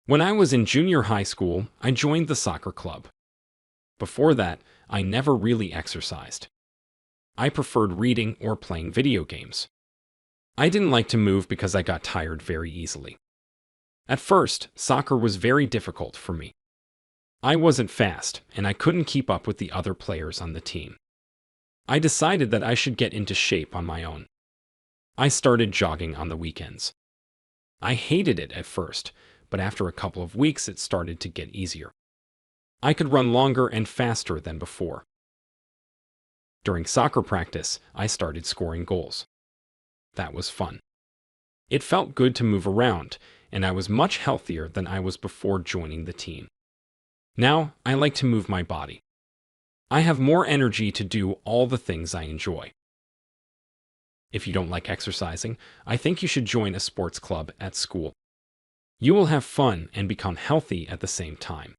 When I was in junior high school, I joined the soccer club. Before that, I never really exercised. I preferred reading or playing video games. I didn't like to move because I got tired very easily. At first, soccer was very difficult for me. I wasn't fast, and I couldn't keep up with the other players on the team. I decided that I should get into shape on my own. I started jogging on the weekends. I hated it at first, but after a couple of weeks it started to get easier. I could run longer and faster than before. During soccer practice, I started scoring goals. That was fun. It felt good to move around, and I was much healthier than I was before joining the team. Now, I like to move my body. I have more energy to do all the things I enjoy. If you don't like exercising, I think you should join a sports club at school. You will have fun and become healthy at the same time.